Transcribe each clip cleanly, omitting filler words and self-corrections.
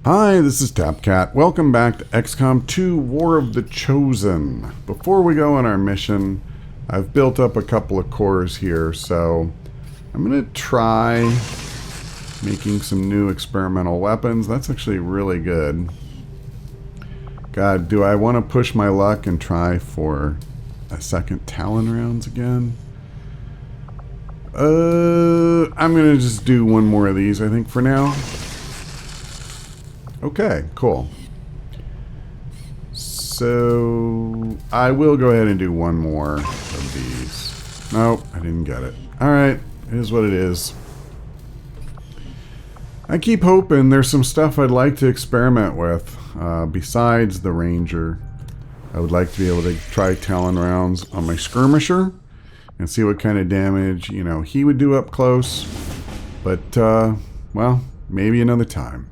Hi, this is Tapcat. Welcome back to XCOM 2 War of the Chosen. Before we go on our mission, I've built up a couple of cores here, so I'm going to try making some new experimental weapons. That's actually really good. God, do I want to push my luck and try for a second Talon rounds again? I'm going to just do one more of these, I think, for now. Okay, cool. So I will go ahead and do one more of these. Nope, I didn't get it. Alright, it is what it is. I keep hoping there's some stuff I'd like to experiment with besides the Ranger. I would like to be able to try Talon rounds on my skirmisher and see what kind of damage, you know, he would do up close. But, well, maybe another time.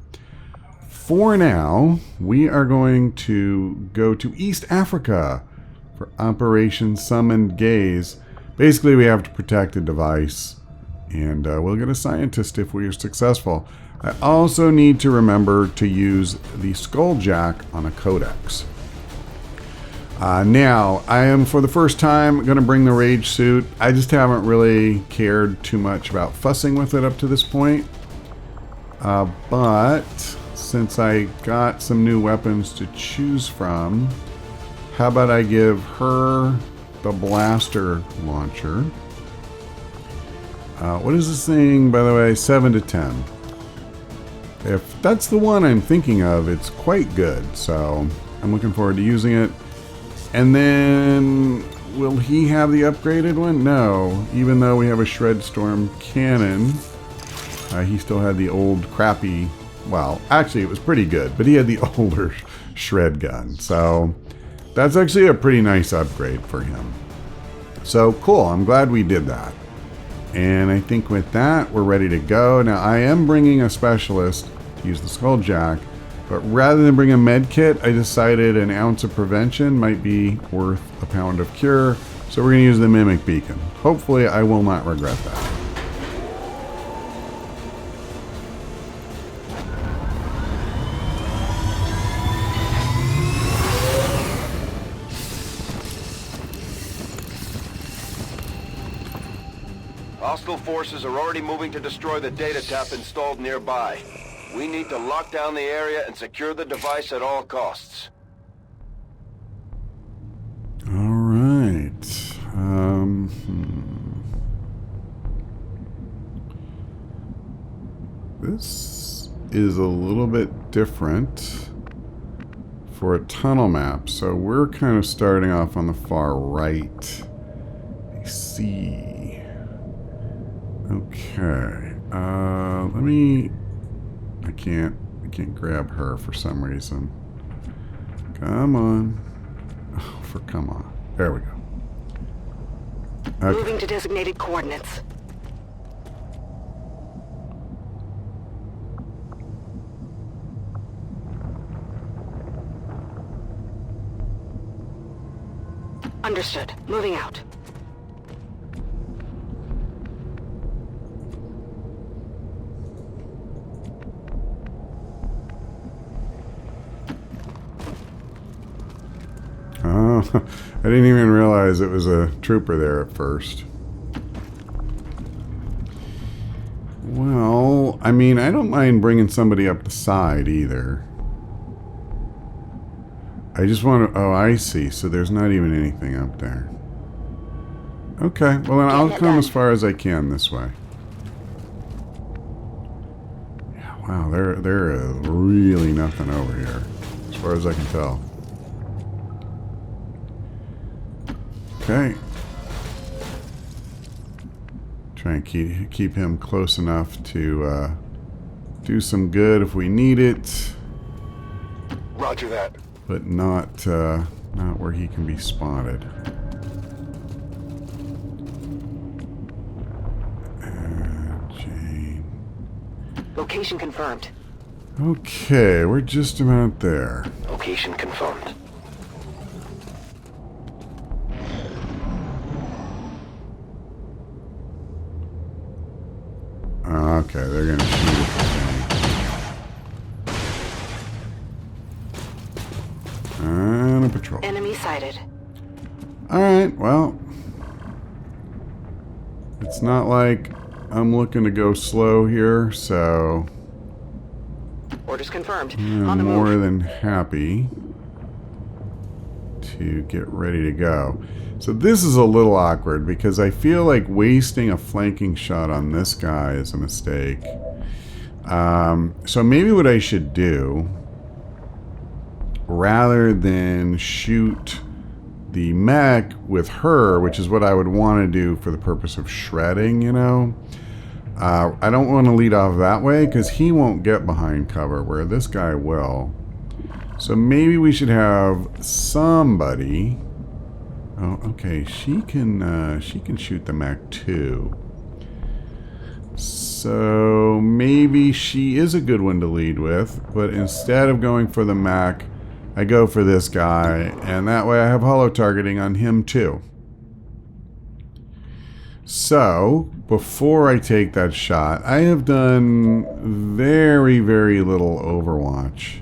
For now, we are going to go to East Africa for Operation Summoned Gaze. Basically, we have to protect a device, and we'll get a scientist if we are successful. I also need to remember to use the Skulljack on a codex. Now, I am, for the first time, going to bring the Rage Suit. I just haven't really cared too much about fussing with it up to this point. But since I got some new weapons to choose from, how about I give her the blaster launcher? What is this thing, by the way? 7 to 10. If that's the one I'm thinking of, it's quite good, so I'm looking forward to using it. And then, will he have the upgraded one? No, even though we have a Shred Storm cannon, he still had the old crappy. Well, actually, it was pretty good, but he had the older shred gun. So that's actually a pretty nice upgrade for him. So cool. I'm glad we did that. And I think with that, we're ready to go. Now, I am bringing a specialist to use the Skulljack, but rather than bring a med kit, I decided an ounce of prevention might be worth a pound of cure. So we're going to use the Mimic Beacon. Hopefully, I will not regret that. Hostile forces are already moving to destroy the data tap installed nearby. We need to lock down the area and secure the device at all costs. All right. This is a little bit different for a tunnel map. So we're kind of starting off on the far right. I see. Okay. Let me. I can't grab her for some reason. Come on. Oh, come on. There we go. Okay. Moving to designated coordinates. Understood. Moving out. Oh, I didn't even realize it was a trooper there at first. Well, I mean, I don't mind bringing somebody up the side either. I just want to... Oh, I see. So there's not even anything up there. Okay, well then I'll come as far as I can this way. Yeah, wow, there is really nothing over here, as far as I can tell. Okay. Try and keep him close enough to do some good if we need it. Roger that. But not where he can be spotted. Jane. Location confirmed. Okay, we're just about there. Location confirmed. Okay, they're gonna shoot at the thing. Enemy sighted. Alright, well. It's not like I'm looking to go slow here, so Orders confirmed. On I'm the more move. than happy to get ready to go. So this is a little awkward because I feel like wasting a flanking shot on this guy is a mistake. So maybe what I should do, rather than shoot the mech with her, which is what I would want to do for the purpose of shredding, you know, I don't want to lead off that way because he won't get behind cover where this guy will. So maybe we should have somebody. Oh, okay. She can shoot the mech too. So maybe she is a good one to lead with, but instead of going for the mech, I go for this guy, and that way I have holo targeting on him too. So, before I take that shot, I have done very, very little Overwatch.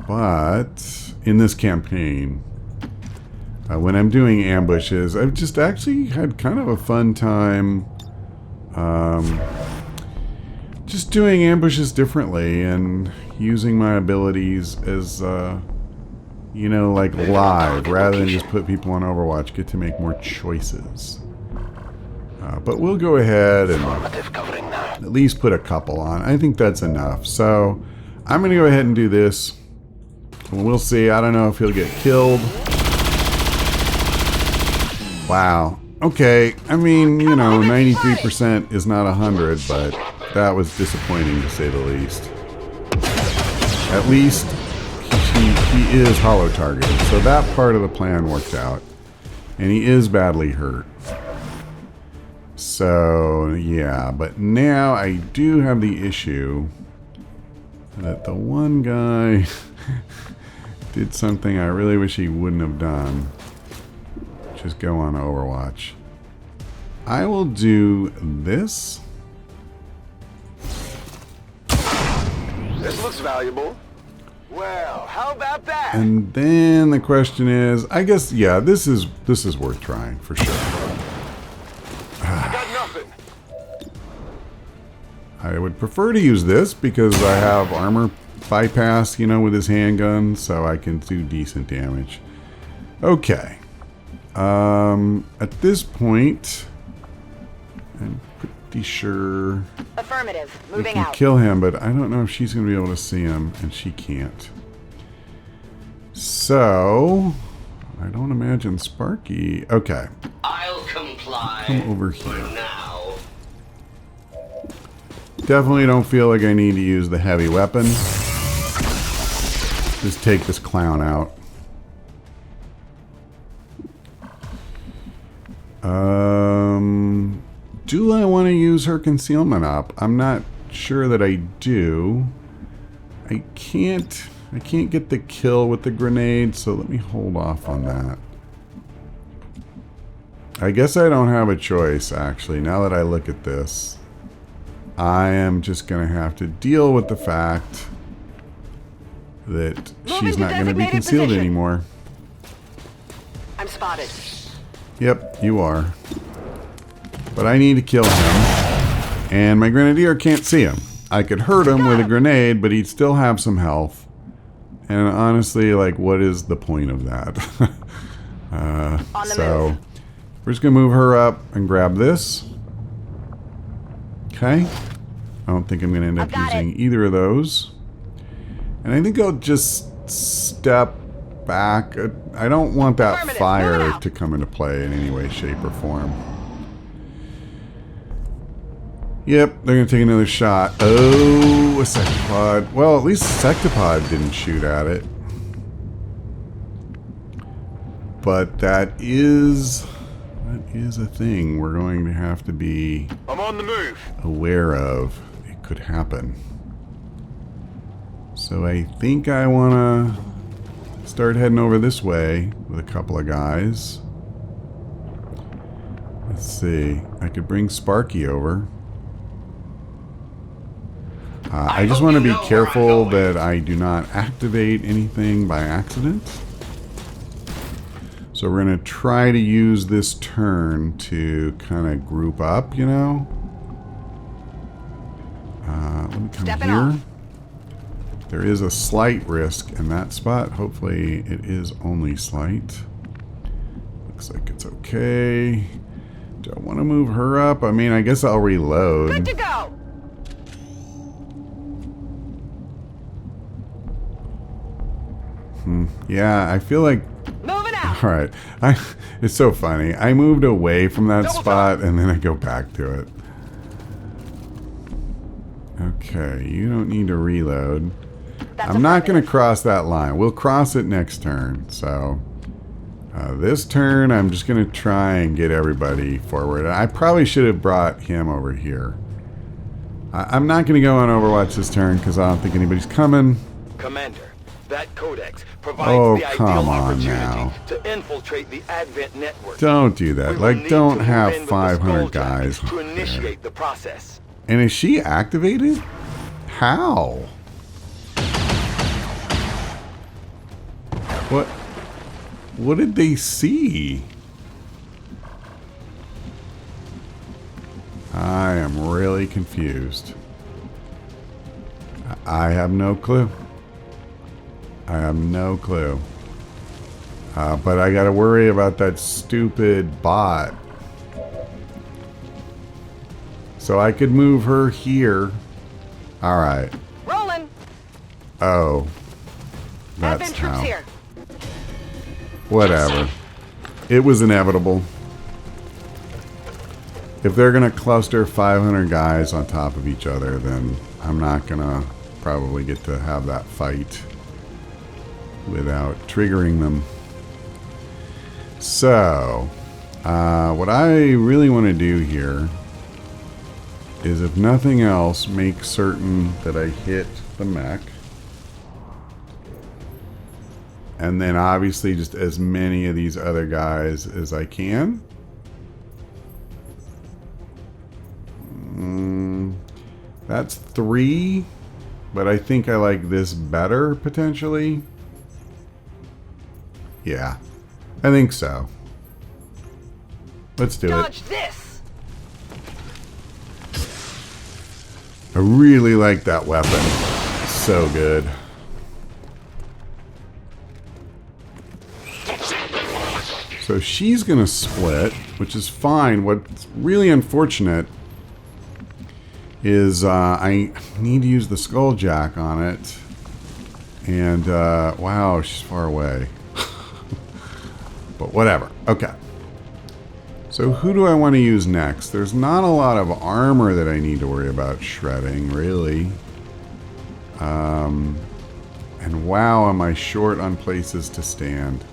But in this campaign, when I'm doing ambushes, I've just actually had kind of a fun time just doing ambushes differently and using my abilities as, you know, like live, rather than just put people on Overwatch, get to make more choices. But we'll go ahead and at least put a couple on. I think that's enough. So I'm going to go ahead and do this. We'll see. I don't know if he'll get killed. Wow. Okay. I mean, you know, 93% is not 100, but that was disappointing to say the least. At least he is holo targeted. So that part of the plan worked out. And he is badly hurt. So, yeah. But now I do have the issue that the one guy did something I really wish he wouldn't have done. Just go on Overwatch. I will do this. This looks valuable. Well, how about that? And then the question is, I guess, yeah, this is worth trying for sure. I got nothing. I would prefer to use this because I have armor bypass, you know, with his handgun, so I can do decent damage. Okay. At this point, I'm pretty sure Affirmative. we Moving can out. kill him, but I don't know if she's going to be able to see him, and she can't. So, I don't imagine Sparky. Okay. I'll comply. Come over for here. now. Definitely don't feel like I need to use the heavy weapon. Just take this clown out. Do I want to use her concealment up? I'm not sure that I do. I can't get the kill with the grenade, so let me hold off on that. I guess I don't have a choice, actually. Now that I look at this, I am just going to have to deal with the fact that she's not going to be concealed anymore. I'm spotted. Yep, you are. But I need to kill him. And my grenadier can't see him. I could hurt him with a grenade, but he'd still have some health. And honestly, like, what is the point of that? So, we're just going to move her up and grab this. Okay. I don't think I'm going to end up using either of those. And I think I'll just step back. I don't want that fire to come into play in any way, shape, or form. Yep, they're going to take another shot. Oh, a sectopod. Well, at least sectopod didn't shoot at it. But that is a thing we're going to have to be I'm on the move. aware of. It could happen. So I think I want to start heading over this way with a couple of guys. Let's see. I could bring Sparky over. I just want to be careful that I do not activate anything by accident. So we're going to try to use this turn to kind of group up, you know. Let me come Stepping here. off. There is a slight risk in that spot. Hopefully it is only slight. Looks like it's okay. Do I want to move her up? I mean, I guess I'll reload. Good to go. Yeah, I feel like... Moving out. All right. It's so funny. I moved away from that spot and then I go back to it. Okay, you don't need to reload. I'm not going to cross that line. We'll cross it next turn. So this turn, I'm just going to try and get everybody forward. I probably should have brought him over here. I'm not going to go on Overwatch this turn because I don't think anybody's coming. Commander, that codex provides the ideal opportunity now. to infiltrate the Advent network. Don't do that. We will Like, need don't to move have in with the 500 Skulljack guys. to initiate the process. And is she activated? How? What did they see? I am really confused. I have no clue. I have no clue. But I gotta worry about that stupid bot. So I could move her here. Alright. Rolling. Oh. That's Advent troops how. here. Whatever. It was inevitable. If they're going to cluster 500 guys on top of each other, then I'm not going to probably get to have that fight without triggering them. So, what I really want to do here is, if nothing else, make certain that I hit the mech. And then obviously just as many of these other guys as I can. That's 3. But I think I like this better, potentially. Yeah. I think so. Let's do it. Dodge this. I really like that weapon. So good. So she's going to split, which is fine. What's really unfortunate is I need to use the Skulljack on it. And, wow, she's far away. But whatever. Okay. So who do I want to use next? There's not a lot of armor that I need to worry about shredding, really. And wow, am I short on places to stand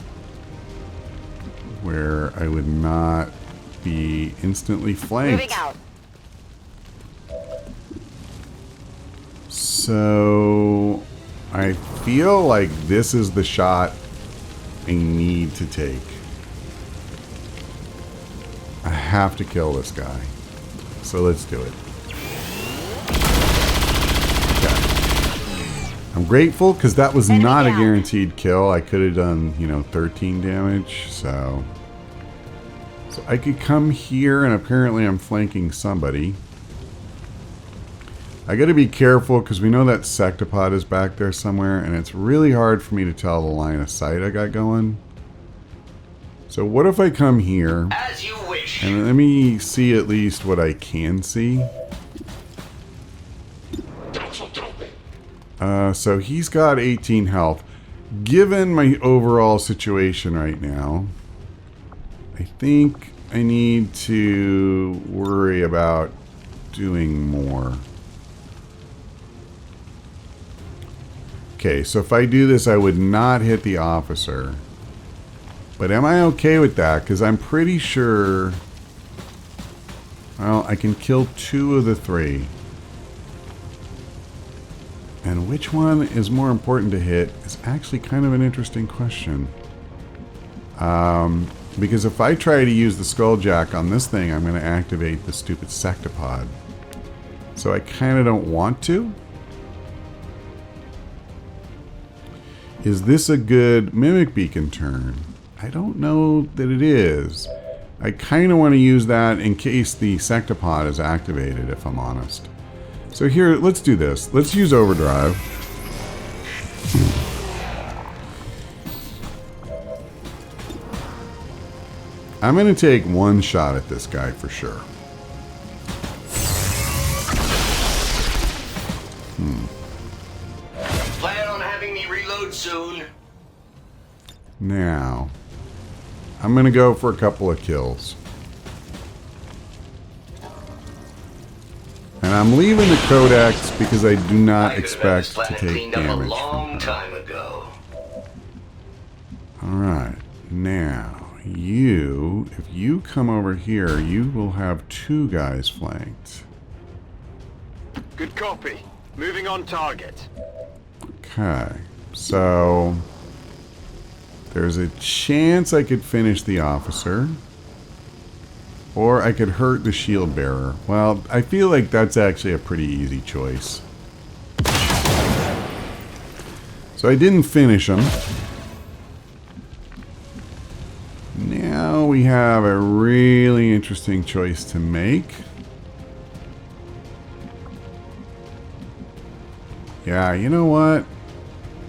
where I would not be instantly flanked. Moving out. So I feel like this is the shot I need to take. I have to kill this guy. So let's do it. Okay. I'm grateful because that was Enemy not a down. guaranteed kill. I could have done, 13 damage. So I could come here, and apparently I'm flanking somebody. I got to be careful because we know that sectopod is back there somewhere, and it's really hard for me to tell the line of sight I got going. So what if I come here, As you wish. and let me see at least what I can see. So he's got 18 health. Given my overall situation right now, I think I need to worry about doing more. Okay, so if I do this, I would not hit the officer. But am I okay with that? Because I'm pretty sure... Well, I can kill 2 of the 3. And which one is more important to hit is actually kind of an interesting question. Because if I try to use the Skulljack on this thing, I'm going to activate the stupid sectopod. So I kind of don't want to. Is this a good Mimic Beacon turn? I don't know that it is. I kind of want to use that in case the sectopod is activated, if I'm honest. So here, let's do this. Let's use overdrive. I'm going to take one shot at this guy for sure. Plan on having me reload soon. Now, I'm going to go for a couple of kills. And I'm leaving the codex because I do not expect to take damage. A long time ago. Alright, now, if you come over here, you will have 2 guys flanked. Good copy. Moving on target. Okay, so there's a chance I could finish the officer, or I could hurt the shield bearer. Well, I feel like that's actually a pretty easy choice. So I didn't finish him. Now we have a really interesting choice to make. Yeah, you know what?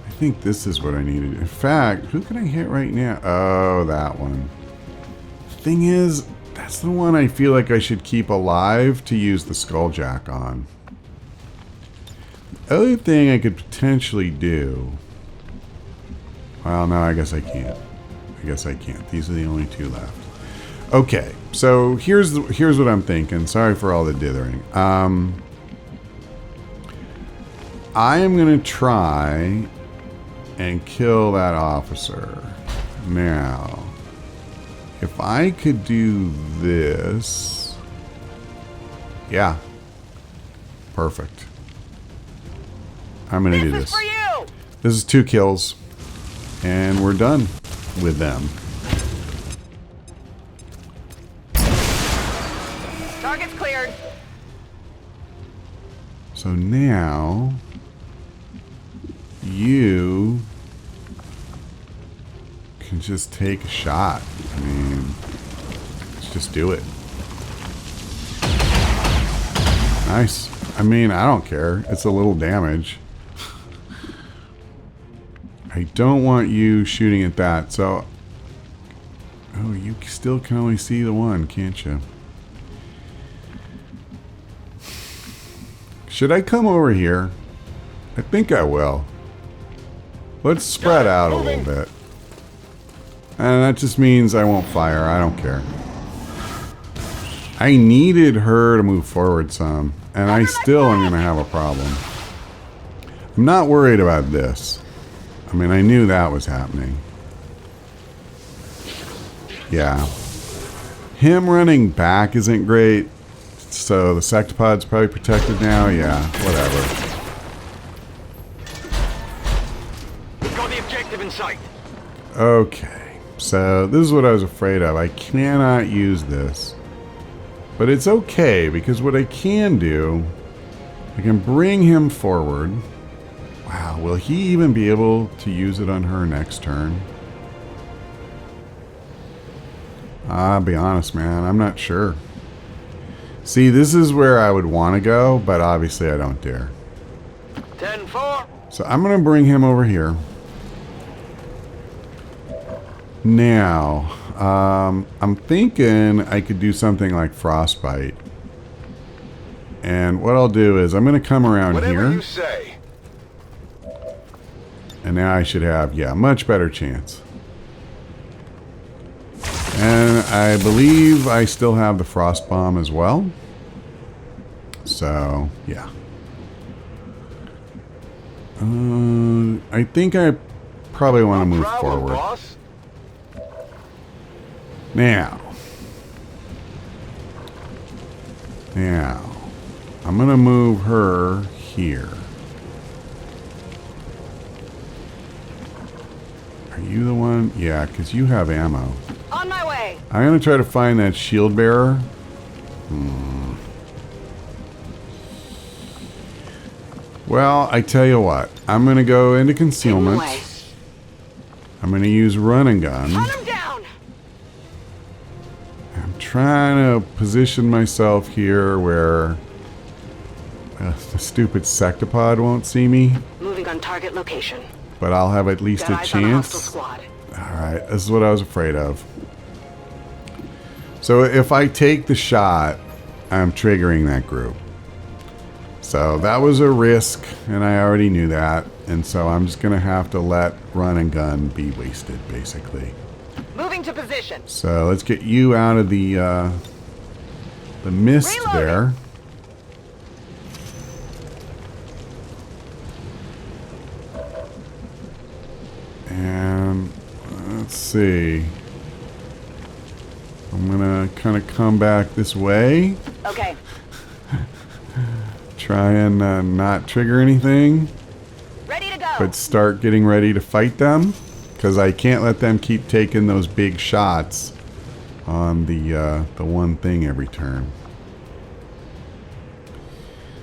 I think this is what I needed. In fact, who can I hit right now? Oh, that one. Thing is, that's the one I feel like I should keep alive to use the Skulljack on. The other thing I could potentially do... Well, no, I guess I can't. I guess I can't. These are the only 2 left. Okay, so here's what I'm thinking. Sorry for all the dithering. I am going to try and kill that officer. Now, if I could do this... Yeah. Perfect. I'm going to do this. This is 2 kills. And we're done with them. Target's cleared. So now... you can just take a shot. I mean, let's just do it. Nice. I mean, I don't care. It's a little damage. I don't want you shooting at that, so... Oh, you still can only see the one, can't you? Should I come over here? I think I will. Let's spread out a little bit. And that just means I won't fire. I don't care. I needed her to move forward some. And I still am going to have a problem. I'm not worried about this. I mean, I knew that was happening. Yeah. Him running back isn't great. So the sectopod's probably protected now. Yeah, whatever. In sight. Okay, so this is what I was afraid of. I cannot use this. But it's okay, because what I can do, I can bring him forward. Wow, will he even be able to use it on her next turn? I'll be honest, man, I'm not sure. See, this is where I would want to go, but obviously I don't dare. 10-4. So I'm going to bring him over here. Now, I'm thinking I could do something like Frostbite. And what I'll do is I'm going to come around Whatever here. You say. And now I should have, yeah, much better chance. And I believe I still have the Frost Bomb as well. So, yeah. I think I probably want to move forward. Boss. Now, I'm going to move her here. Are you the one? Yeah, because you have ammo. On my way. I'm going to try to find that shield bearer. Well, I tell you what. I'm going to go into concealment. I'm going to use run and gun. Hunt him down. trying to position myself here where the stupid sectopod won't see me. Moving on target location. But I'll have at least Got a eyes on the hostile chance. squad. Alright, this is what I was afraid of. So if I take the shot, I'm triggering that group. So that was a risk, and I already knew that. And so I'm just going to have to let run and gun be wasted, basically. Moving to position. So let's get you out of the mist Reloading. there. And let's see. I'm going to kind of come back this way. Okay. Try and not trigger anything. Ready to go. But start getting ready to fight them. Because I can't let them keep taking those big shots on the one thing every turn.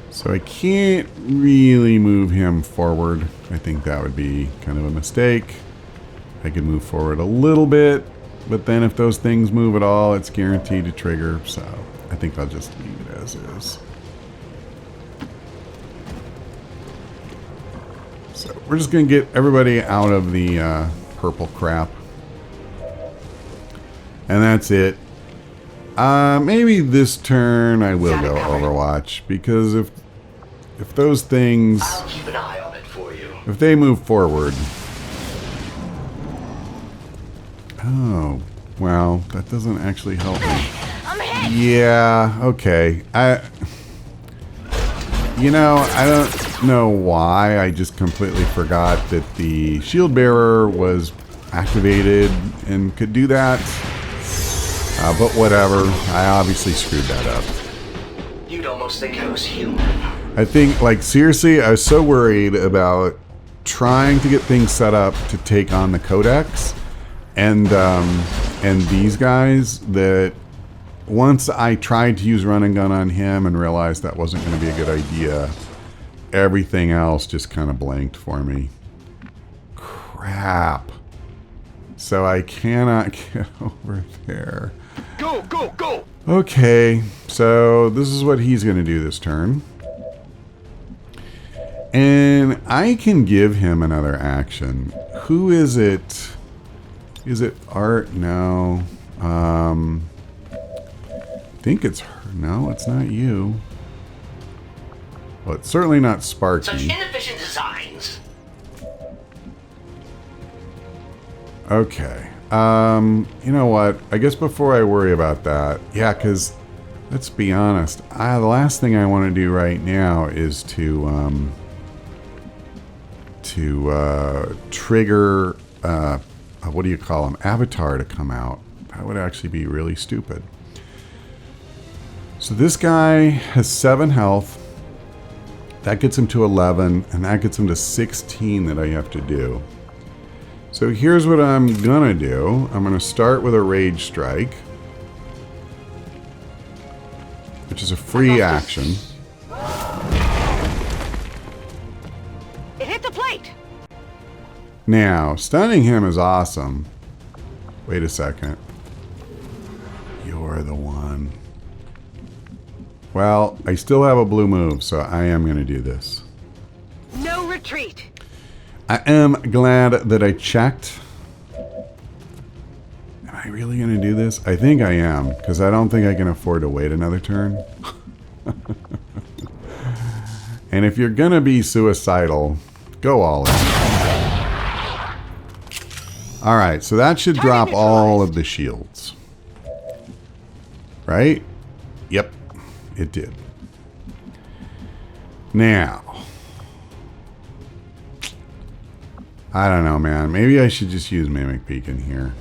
So I can't really move him forward. I think that would be kind of a mistake. I could move forward a little bit, but then if those things move at all, it's guaranteed to trigger. So I think I'll just leave it as is. So we're just going to get everybody out of the purple crap. And that's it. Maybe this turn I will go Overwatch, because if those things, I'll keep an eye on it for you. if they move forward. Oh, well, that doesn't actually help me. I'm hit. Yeah, okay. I don't know why. I just completely forgot that the shield bearer was activated and could do that. But whatever. I obviously screwed that up. You'd almost think I was human. I think, like, seriously, I was so worried about trying to get things set up to take on the Codex and these guys that once I tried to use run and gun on him and realized that wasn't going to be a good idea, everything else just kind of blanked for me. Crap. So I cannot get over there. Go, go, go! Okay, so this is what he's going to do this turn. And I can give him another action. Who is it? Is it Art? No. I think it's her. No, it's not you. Well, it's certainly not Sparky. Such inefficient designs. Okay. You know what? I guess before I worry about that, yeah, because let's be honest, the last thing I want to do right now is to trigger what do you call him? Avatar to come out. That would actually be really stupid. So this guy has 7 health. That gets him to 11, and that gets him to 16 that I have to do. So here's what I'm gonna do. I'm gonna start with a Rage Strike, which is a free action. It hit the plate. Now, stunning him is awesome. Wait a second. You're the one. Well, I still have a blue move, so I am gonna do this. No retreat. I am glad that I checked. Am I really going to do this? I think I am, because I don't think I can afford to wait another turn. And if you're going to be suicidal, go all in. Alright, so that should drop all of the shields. Right? Yep, it did. Now, I don't know, man. Maybe I should just use Mimic Beacon here.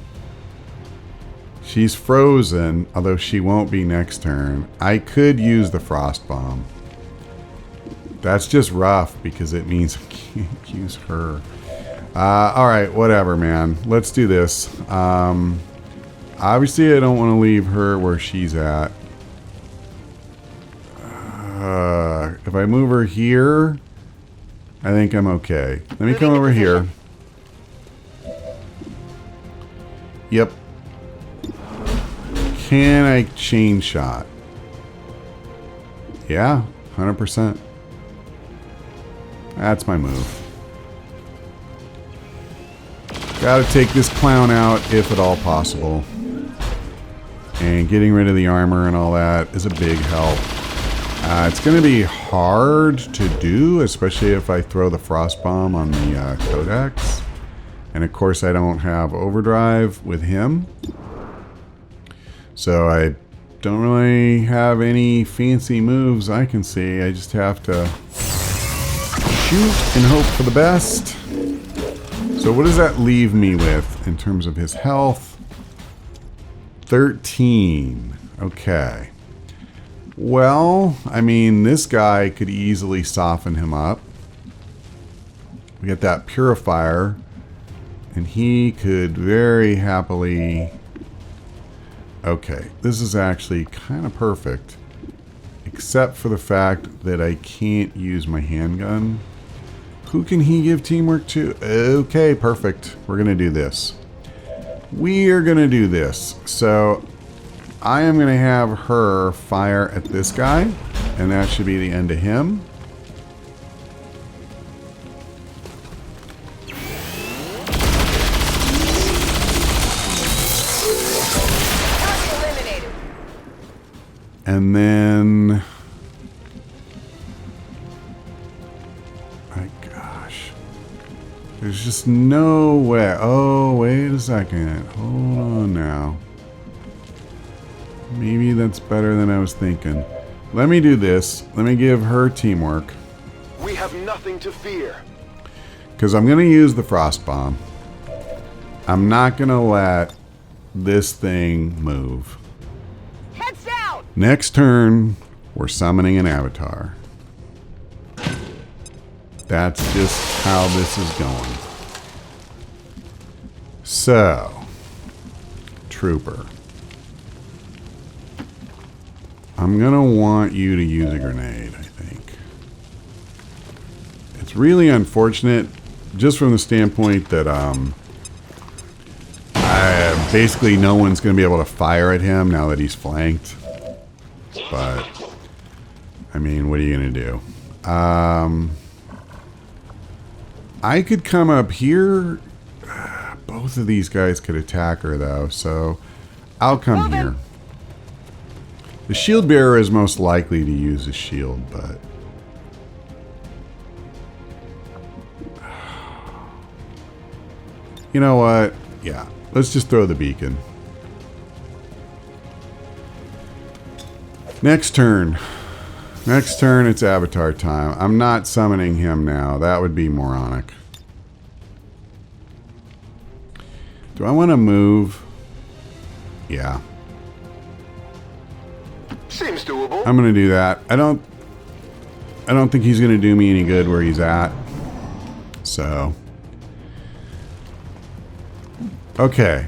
She's frozen, although she won't be next turn. I could use the Frost Bomb. That's just rough because it means I can't use her. Alright, whatever, man. Let's do this. Obviously, I don't want to leave her where she's at. If I move her here, I think I'm okay. Let me come over here. Yep. Can I chain shot? Yeah, 100%. That's my move. Gotta take this clown out if at all possible. And getting rid of the armor and all that is a big help. It's going to be hard to do, especially if I throw the frost bomb on the codex. And of course I don't have overdrive with him. So I don't really have any fancy moves I can see. I just have to shoot and hope for the best. So what does that leave me with in terms of his health? 13. Okay. Well, I mean, this guy could easily soften him up. We get that purifier, and he could very happily... Okay, this is actually kind of perfect, except for the fact that I can't use my handgun. Who can he give teamwork to? Okay, perfect. We're going to do this. We are going to do this. So I am going to have her fire at this guy, and that should be the end of him. And then... My gosh. There's just no way. Oh, wait a second. Hold on now. Maybe that's better than I was thinking. Let me do this. Let me give her teamwork. We have nothing to fear. Because I'm going to use the frost bomb. I'm not going to let this thing move. Heads down! Next turn, we're summoning an avatar. That's just how this is going. So, Trooper. I'm going to want you to use a grenade, I think. It's really unfortunate, just from the standpoint that basically no one's going to be able to fire at him now that he's flanked. But, I mean, what are you going to do? I could come up here. Both of these guys could attack her, though, so I'll come here. The shield bearer is most likely to use his shield, but... You know what? Yeah, let's just throw the beacon. Next turn. Next turn, it's avatar time. I'm not summoning him now. That would be moronic. Do I want to move? Yeah. Seems doable. I'm going to do that. I don't think he's going to do me any good where he's at. So. Okay.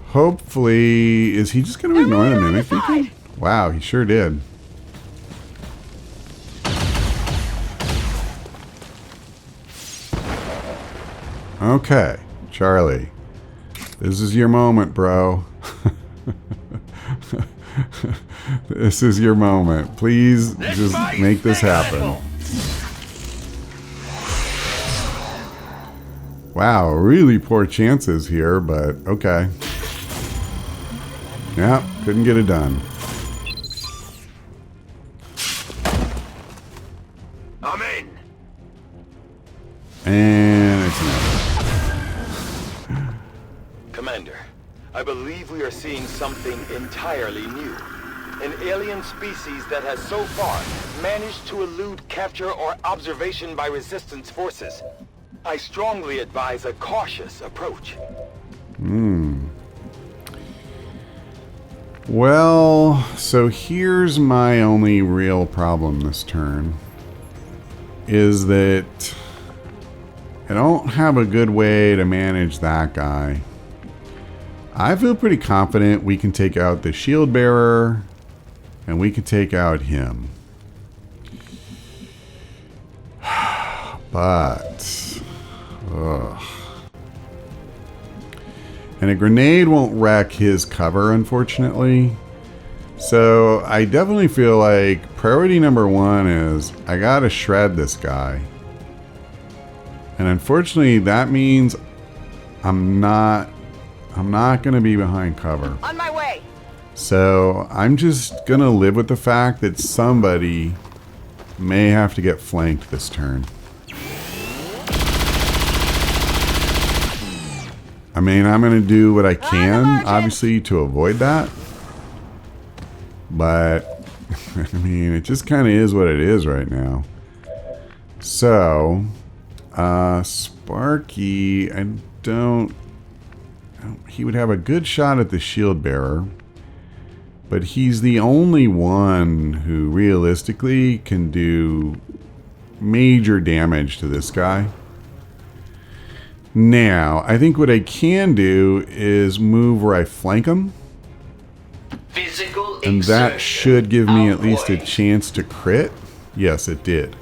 Hopefully, is he just going to ignore the mimic beacon? Wow, he sure did. Okay, Charlie. This is your moment, bro. This is your moment. Please just make this happen. Wow, really poor chances here, but okay. Yeah, couldn't get it done. I'm in. And it's another. Commander, I believe we are seeing something entirely new. An alien species that has so far managed to elude capture or observation by resistance forces. I strongly advise a cautious approach. Well, so here's my only real problem this turn. Is that I don't have a good way to manage that guy. I feel pretty confident we can take out the shield bearer and we can take out him. But ugh. And a grenade won't wreck his cover, unfortunately. So I definitely feel like priority number one is I gotta shred this guy. And unfortunately that means I'm not gonna be behind cover. On my way. So I'm just gonna live with the fact that somebody may have to get flanked this turn. I mean, I'm gonna do what I can, obviously, to avoid that. But, I mean, it just kind of is what it is right now. So, Sparky, he would have a good shot at the shield bearer. But he's the only one who realistically can do major damage to this guy. Now, I think what I can do is move where I flank him. Physical And that should give me at least a outpoint. chance to crit. Yes, it did.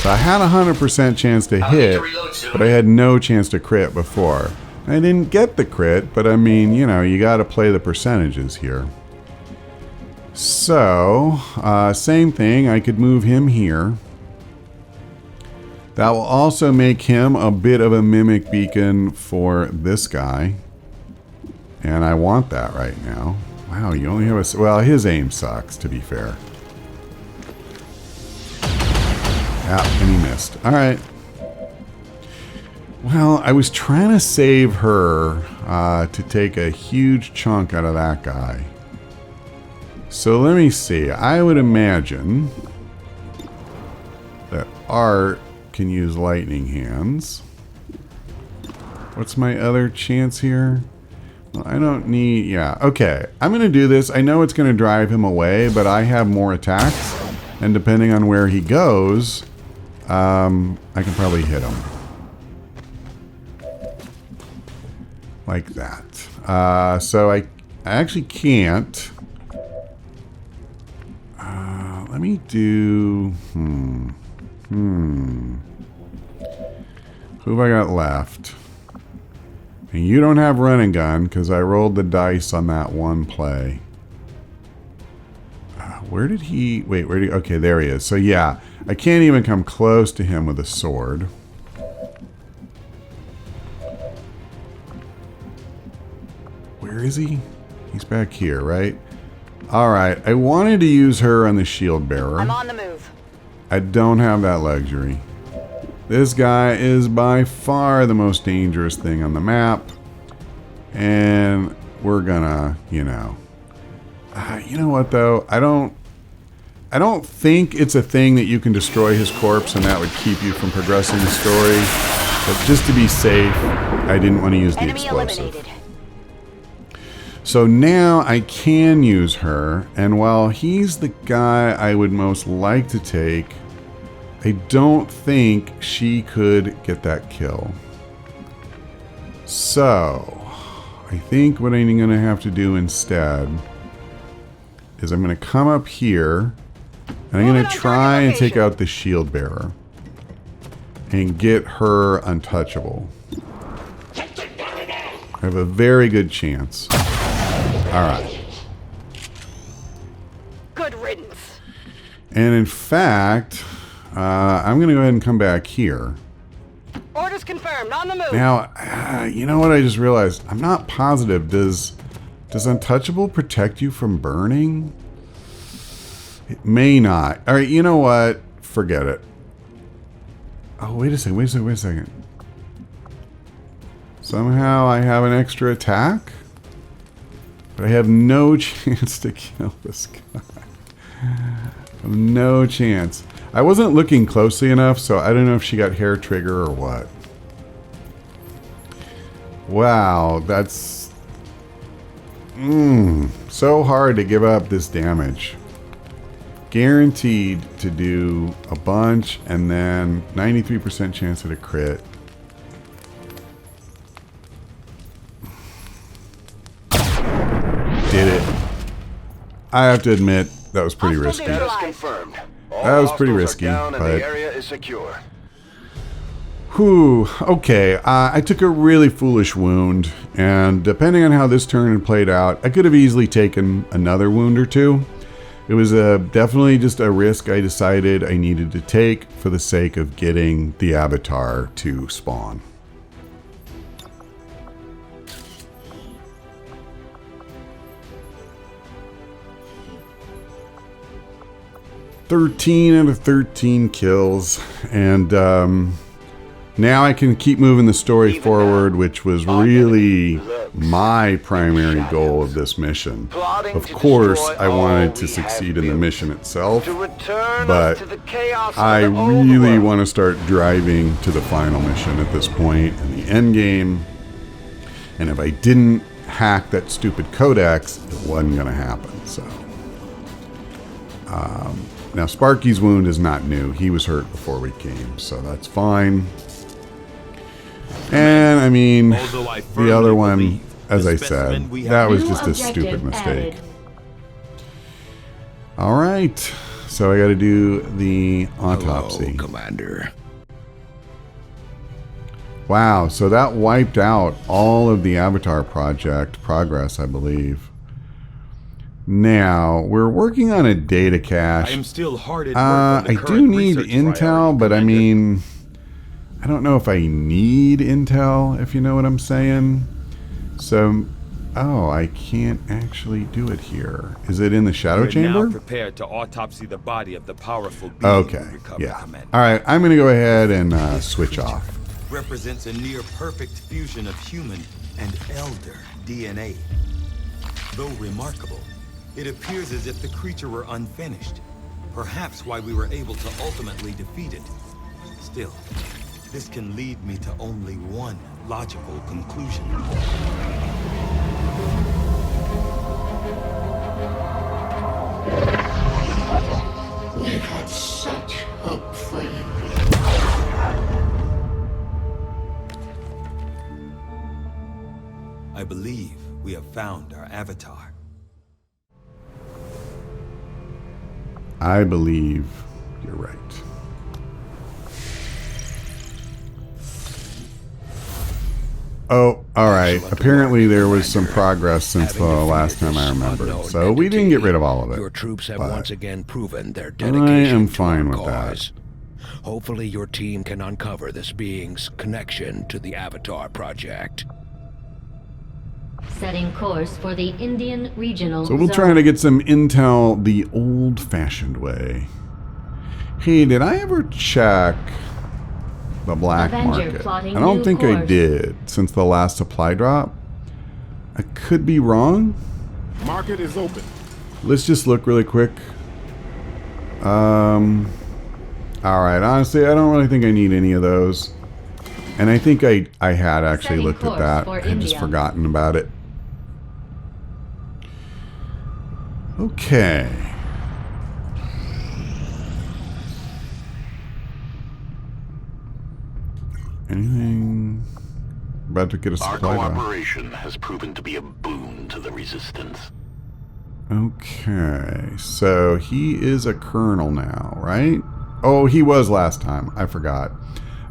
So I had a 100% chance to I'll need hit, to reload soon. but I had no chance to crit before. I didn't get the crit, but I mean, you know, you got to play the percentages here. So, same thing. I could move him here. That will also make him a bit of a mimic beacon for this guy. And I want that right now. Wow, you only have a... Well, his aim sucks, to be fair. Yeah, and he missed. All right. Well, I was trying to save her to take a huge chunk out of that guy. So let me see. I would imagine that Art can use lightning hands. What's my other chance here? Well, I don't need... Yeah, okay. I'm going to do this. I know it's going to drive him away, but I have more attacks. And depending on where he goes, I can probably hit him. Like that. So I actually can't. Let me do... Who have I got left? And you don't have run and gun because I rolled the dice on that one play. Where did he... Wait, where did he... Okay, there he is. So yeah, I can't even come close to him with a sword. Where is he? He's back here, right? Alright, I wanted to use her on the shield bearer. I'm on the move. I don't have that luxury. This guy is by far the most dangerous thing on the map. And we're gonna, you know. You know what though? I don't think it's a thing that you can destroy his corpse and that would keep you from progressing the story. But just to be safe, I didn't want to use the Enemy explosive. eliminated. So now I can use her, and while he's the guy I would most like to take, I don't think she could get that kill. So, I think what I'm going to have to do instead is I'm going to come up here, and I'm going to try and take out the shield bearer and get her untouchable. I have a very good chance. Alright. Good riddance. And in fact, I'm going to go ahead and come back here. Orders confirmed. On the move. Now, you know what I just realized? I'm not positive. Does Untouchable protect you from burning? It may not. Alright, you know what? Forget it. Oh, wait a second. Somehow I have an extra attack? But I have no chance to kill this guy. No chance. I wasn't looking closely enough, so I don't know if she got hair trigger or what. Wow, that's... so hard to give up this damage. Guaranteed to do a bunch, and then 93% chance at a crit. Did it. I have to admit, that was pretty risky. Status confirmed. All That was pretty hostiles are risky, down and but- the area is secure. Whew, okay, I took a really foolish wound, and depending on how this turn had played out, I could have easily taken another wound or two. It was definitely just a risk I decided I needed to take for the sake of getting the avatar to spawn. (13 out of 13 kills), and now I can keep moving the story forward, which was really my primary goal of this mission. Of course, I wanted to succeed in the mission itself, but I really want to start driving to the final mission at this point in the end game. And if I didn't hack that stupid codex, it wasn't going to happen. So, now Sparky's wound is not new. He was hurt before we came, so that's fine. And I mean, the other one, as I said, that was just a stupid mistake. All right, so I got to do the autopsy. Hello, Commander. Wow, so that wiped out all of the Avatar project progress, I believe. Now, we're working on a data cache. I am still hard at work on the I current do need research intel, priority, but I Commander. mean, I don't know if I need intel, if you know what I'm saying. So, oh, I can't actually do it here. Is it in the shadow We're chamber? now prepared to autopsy the body of the powerful being Okay, we recovered, yeah. Commander. All right, I'm going to go ahead and switch off. Represents a near-perfect fusion of human and elder DNA. Though remarkable, it appears as if the creature were unfinished. Perhaps why we were able to ultimately defeat it. Still, this can lead me to only one logical conclusion. We had such hope for you. I believe we have found our avatar. I believe you're right. Oh, all right. Apparently there was some progress since the last time I remembered. So we didn't get rid of all of it. Your troops have but once again proven their I dedication am to fine our with that. cause. Hopefully your team can uncover this being's connection to the Avatar Project. Setting course for the Indian Regional So we'll Zone. try to get some intel the old-fashioned way. Hey, did I ever check the black Avenger market? plotting I don't new think I course. did since the last supply drop. I could be wrong. Market is open. Let's just look really quick. All right, honestly, I don't really think I need any of those. And I think I had actually Setting looked at course that. for I had just India. forgotten about it. Okay. Anything? About to get a Our supply drop. cooperation has proven to be a boon to the Resistance. Okay, so he is a colonel now, right? Oh, he was last time. I forgot.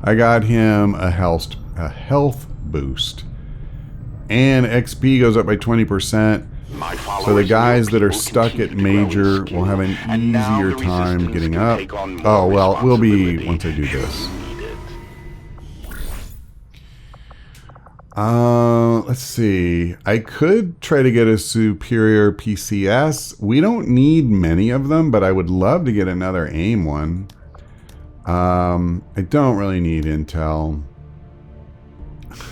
I got him a health boost, and XP goes up by 20%. My So the followers guys and your that are people stuck at continue to grow in major skill, will have an and now easier the time Resistance getting can up. take on more Oh well, we'll be responsibility once I do should this. we need it. Let's see. I could try to get a superior PCS. We don't need many of them, but I would love to get another AIM one. I don't really need intel.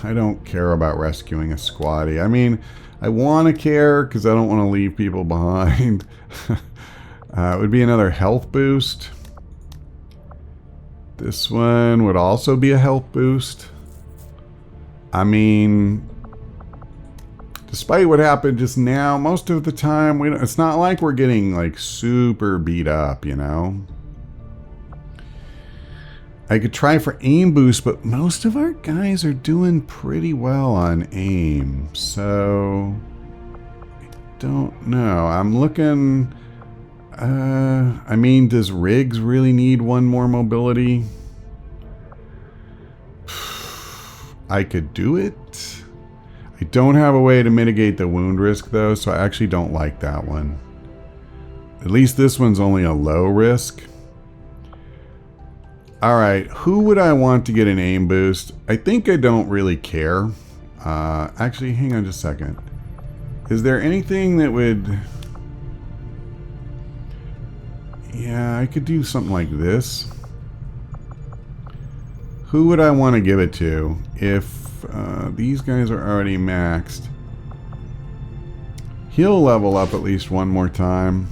I don't care about rescuing a squatty. I mean, I want to care because I don't want to leave people behind. It would be another health boost. This one would also be a health boost. I mean, despite what happened just now, most of the time, it's not like we're getting like super beat up, you know? I could try for aim boost, but most of our guys are doing pretty well on aim. So, I don't know. I'm looking... I mean, does Riggs really need one more mobility? I could do it. I don't have a way to mitigate the wound risk though, so I actually don't like that one. At least this one's only a low risk. Alright, who would I want to get an aim boost? I think I don't really care. Actually, hang on just a second. Is there anything that would... Yeah, I could do something like this. Who would I want to give it to if these guys are already maxed? He'll level up at least one more time.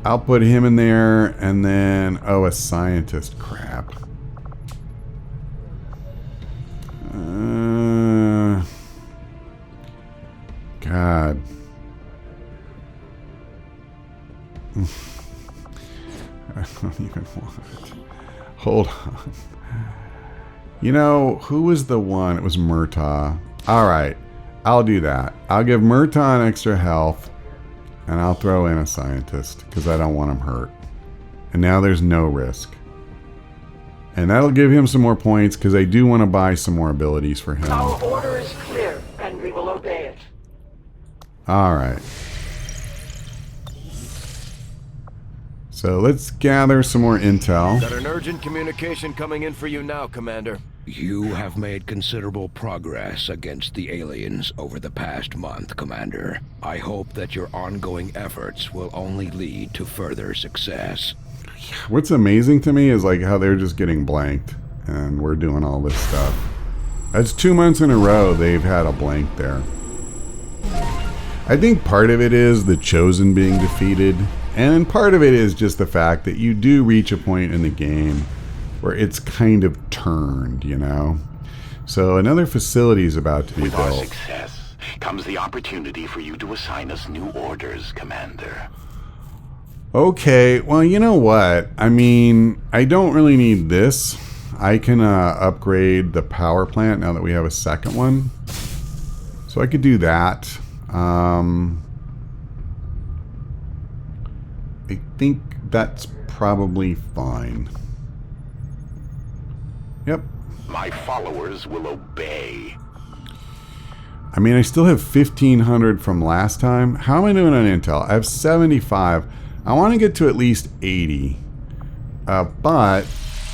I'll put him in there, and then... Oh, a scientist. Crap. God. I don't even want it. Hold on. You know, who was the one? It was Murtaugh. Alright, I'll do that. I'll give Murtaugh extra health, and I'll throw in a scientist, because I don't want him hurt. And now there's no risk. And that'll give him some more points, because I do want to buy some more abilities for him. Our order is clear, and we will obey it. Alright. So let's gather some more intel. Got an urgent communication coming in for you now, Commander. You have made considerable progress against the aliens over the past month, Commander. I hope that your ongoing efforts will only lead to further success. What's amazing to me is like how they're just getting blanked and we're doing all this stuff. That's 2 months in a row they've had a blank there. I think part of it is the Chosen being defeated, and part of it is just the fact that you do reach a point in the game where it's kind of turned, you know? So another facility is about to be With our built. success comes the opportunity for you to assign us new orders, Commander. Okay, well, you know what? I mean, I don't really need this. I can upgrade the power plant now that we have a second one. So I could do that. I think that's probably fine. Yep. My followers will obey. I mean, I still have 1,500 from last time. How am I doing on intel? I have 75. I want to get to at least 80. But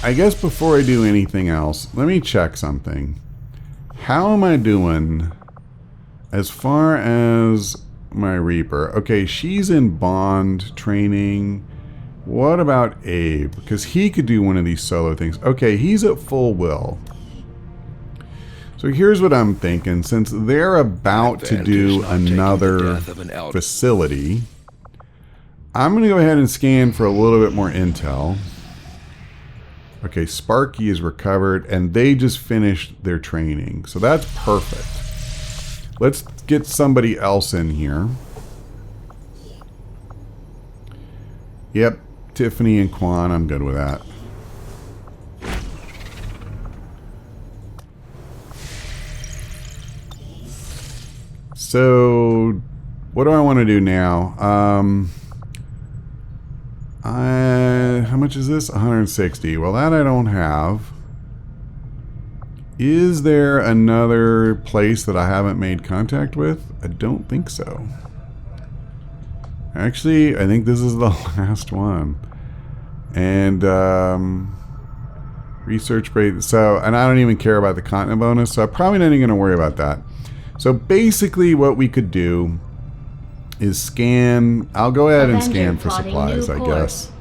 I guess before I do anything else, let me check something. How am I doing as far as my Reaper? Okay, she's in bond training. What about Abe? Because he could do one of these solo things. Okay, he's at full will. So here's what I'm thinking. Since they're about to do another facility, I'm going to go ahead and scan for a little bit more intel. Okay, Sparky is recovered, and they just finished their training. So that's perfect. Let's get somebody else in here. Yep, Tiffany and Quan, I'm good with that. So, what do I want to do now? How much is this? 160. Well, that I don't have. Is there another place that I haven't made contact with? I don't think so. Actually, I think this is the last one. And research rate. So, and I don't even care about the continent bonus, so I'm probably not even going to worry about that. So basically what we could do is scan. I'll go ahead and scan for supplies, I guess.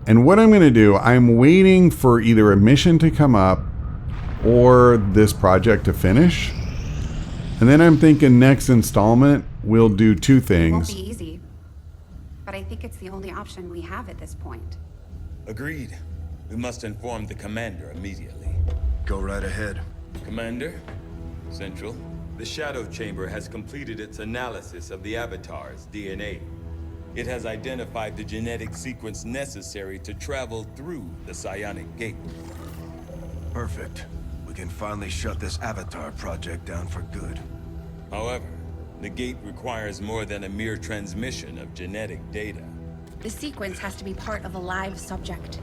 And what I'm going to do, I'm waiting for either a mission to come up or this project to finish. And then I'm thinking next installment, we'll do two things. It won't be easy, but I think it's the only option we have at this point. Agreed. We must inform the commander immediately. Go right ahead. Commander, Central, the Shadow Chamber has completed its analysis of the Avatar's DNA. It has identified the genetic sequence necessary to travel through the Psionic Gate. Perfect. We can finally shut this Avatar project down for good. However, the gate requires more than a mere transmission of genetic data. The sequence has to be part of a live subject.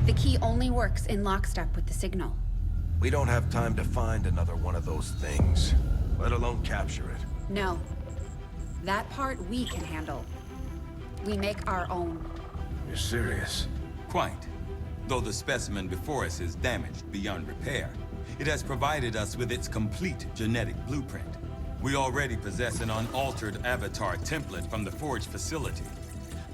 The key only works in lockstep with the signal. We don't have time to find another one of those things, let alone capture it. No. That part we can handle. We make our own. You're serious? Quite. Though the specimen before us is damaged beyond repair, it has provided us with its complete genetic blueprint. We already possess an unaltered avatar template from the Forge facility.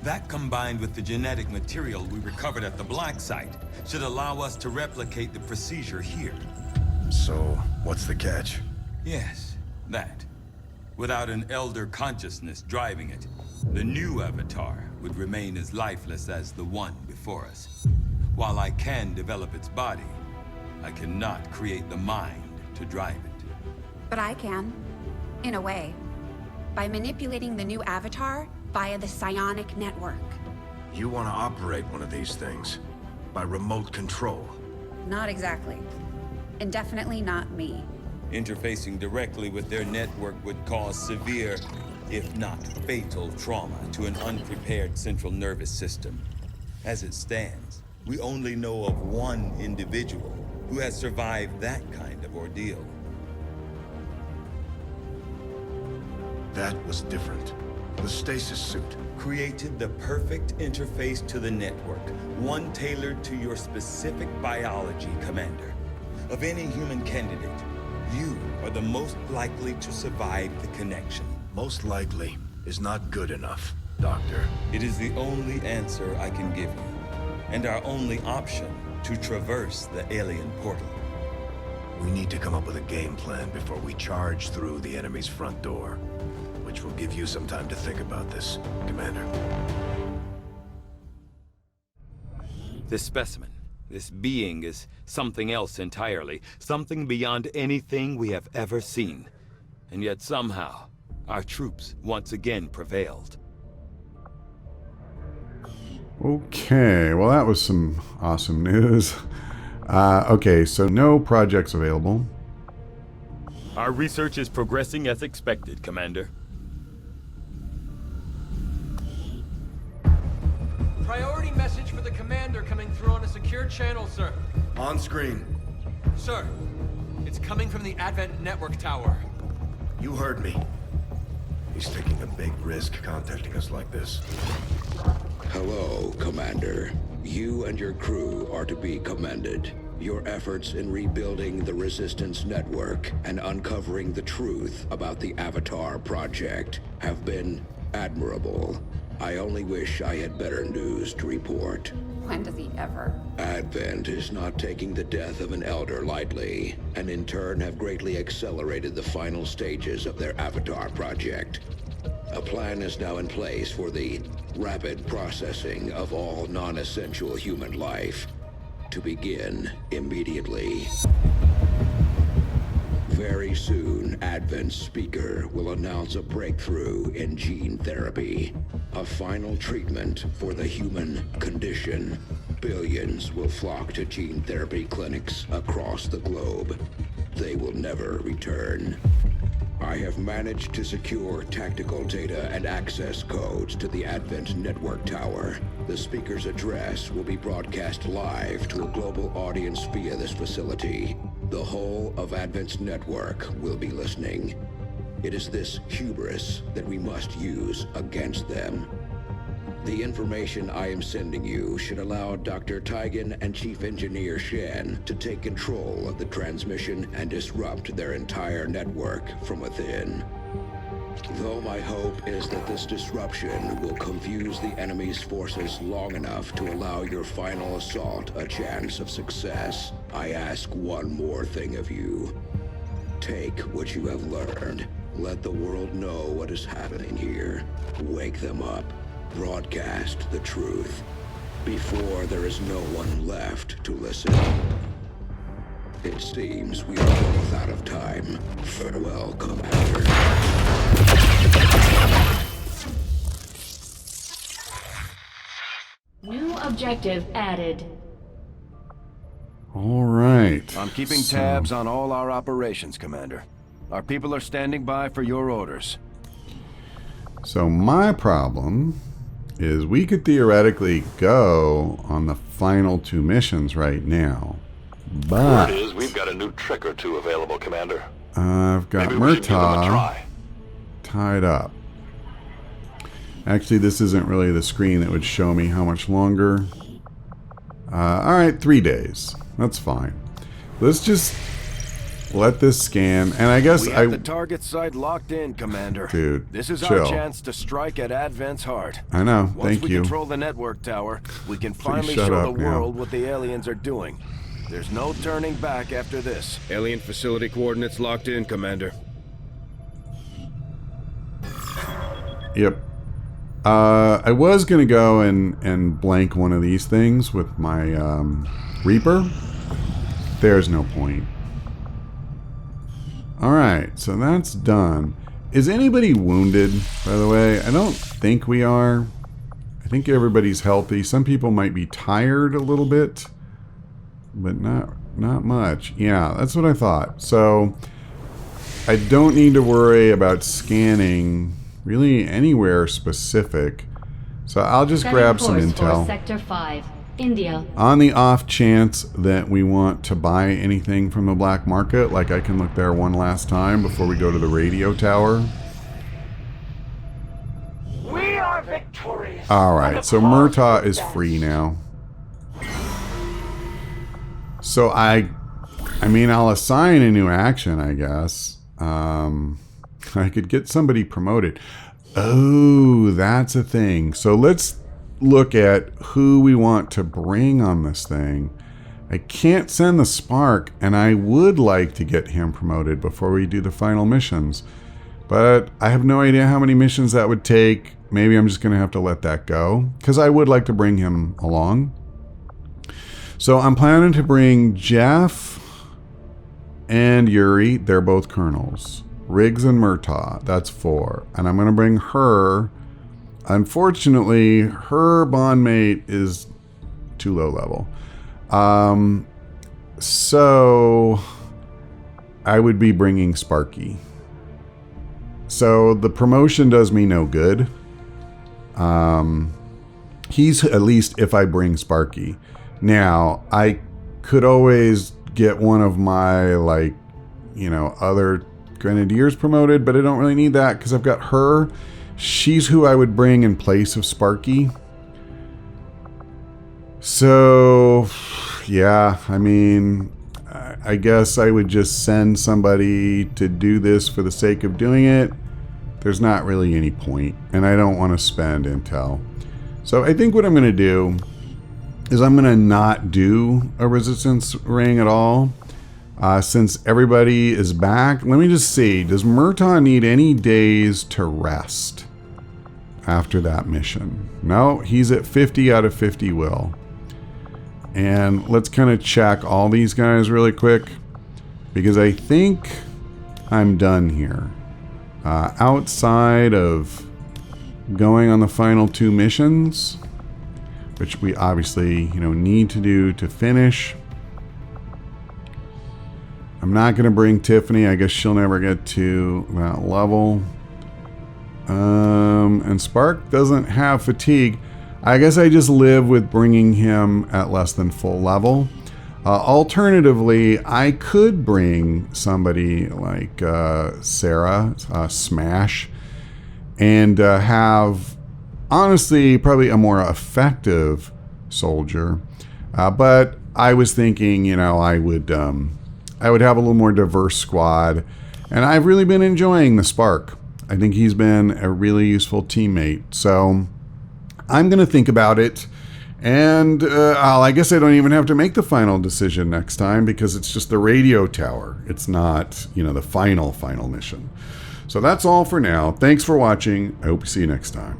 That, combined with the genetic material we recovered at the Black Site, should allow us to replicate the procedure here. So, what's the catch? Yes, that. Without an elder consciousness driving it, the new avatar would remain as lifeless as the one before us. While I can develop its body, I cannot create the mind to drive it. But I can. In a way. By manipulating the new avatar via the psionic network. You want to operate one of these things? By remote control? Not exactly. And definitely not me. Interfacing directly with their network would cause severe, if not fatal, trauma to an unprepared central nervous system. As it stands, we only know of one individual who has survived that kind of ordeal. That was different. The stasis suit. Created the perfect interface to the network, one tailored to your specific biology, Commander. Of any human candidate, you are the most likely to survive the connection. Most likely is not good enough, Doctor. It is the only answer I can give you, and our only option to traverse the alien portal. We need to come up with a game plan before we charge through the enemy's front door. Which will give you some time to think about this, Commander. This specimen, this being, is something else entirely. Something beyond anything we have ever seen. And yet somehow, our troops once again prevailed. Okay, well that was some awesome news. Okay, so no projects available. Our research is progressing as expected, Commander. Priority message for the commander coming through on a secure channel, sir. On screen. Sir, it's coming from the Advent Network Tower. You heard me. He's taking a big risk contacting us like this. Hello, Commander. You and your crew are to be commended. Your efforts in rebuilding the Resistance Network and uncovering the truth about the Avatar Project have been admirable. I only wish I had better news to report. When does he ever? Advent is not taking the death of an elder lightly, and in turn have greatly accelerated the final stages of their Avatar project. A plan is now in place for the rapid processing of all non-essential human life, to begin immediately. Very soon, Advent's speaker will announce a breakthrough in gene therapy, a final treatment for the human condition. Billions will flock to gene therapy clinics across the globe. They will never return. I have managed to secure tactical data and access codes to the Advent Network Tower. The speaker's address will be broadcast live to a global audience via this facility. The whole of Advent's network will be listening. It is this hubris that we must use against them. The information I am sending you should allow Dr. Tygan and Chief Engineer Shen to take control of the transmission and disrupt their entire network from within. Though my hope is that this disruption will confuse the enemy's forces long enough to allow your final assault a chance of success, I ask one more thing of you. Take what you have learned. Let the world know what is happening here. Wake them up. Broadcast the truth before there is no one left to listen. It seems we are both out of time. Farewell, Commander. New objective added. All right. I'm keeping tabs on all our operations, Commander. Our people are standing by for your orders. So my problem is we could theoretically go on the final two missions right now, but Word is we've got got a new trick or two available, Commander. I've got Maybe we should give them a Murtaugh try. tied up. Actually, this isn't really the screen that would show me how much longer. Alright, 3 days. That's fine. Let's just let this scan, and I guess we have the target site locked in, Commander. Dude, this is chill. our chance to strike at Advent's heart. I know, Once thank we you. control the network tower, we can Please finally shut show up the now. world what the aliens are doing. There's no turning back after this. Alien facility coordinates locked in, Commander. Yep. I was going to go and blank one of these things with my Reaper. There's no point. Alright, so that's done. Is anybody wounded, by the way? I don't think we are. I think everybody's healthy. Some people might be tired a little bit, but not much. Yeah, that's what I thought. So I don't need to worry about scanning really anywhere specific. So I'll just grab some intel. For Sector 5, India. On the off chance that we want to buy anything from the black market, like I can look there one last time before we go to the radio tower. We are victorious. Alright, so Murtaugh is free now. So I mean, I'll assign a new action, I guess. I could get somebody promoted. Oh, that's a thing. So let's look at who we want to bring on this thing. I can't send the Spark, and I would like to get him promoted before we do the final missions. But I have no idea how many missions that would take. Maybe I'm just going to have to let that go, because I would like to bring him along. So I'm planning to bring Jeff and Yuri. They're both colonels. Riggs and Murtaugh, that's 4. And I'm going to bring her. Unfortunately, her bondmate is too low level. So I would be bringing Sparky. So the promotion does me no good. He's at least if I bring Sparky. Now, I could always get one of my, like, you know, other Grenadiers promoted, but I don't really need that because I've got her. She's who I would bring in place of Sparky. So, yeah, I mean, I guess I would just send somebody to do this for the sake of doing it. There's not really any point, and I don't want to spend intel. So I think what I'm going to do is I'm going to not do a resistance ring at all. Since everybody is back, let me just see. Does Murtaugh need any days to rest after that mission? No, he's at 50 out of 50 will. And let's kind of check all these guys really quick, because I think I'm done here. Outside of going on the final 2 missions, which we obviously, you know, need to do to finish. I'm not going to bring Tiffany. I guess she'll never get to that level. And Spark doesn't have fatigue. I guess I just live with bringing him at less than full level. Alternatively, I could bring somebody like Sarah, Smash, and have, honestly, probably a more effective soldier. But I was thinking, you know, I would have a little more diverse squad, and I've really been enjoying the Spark. I think he's been a really useful teammate. So I'm going to think about it, and I guess I don't even have to make the final decision next time because it's just the radio tower. It's not, you know, the final mission. So that's all for now. Thanks for watching. I hope to see you next time.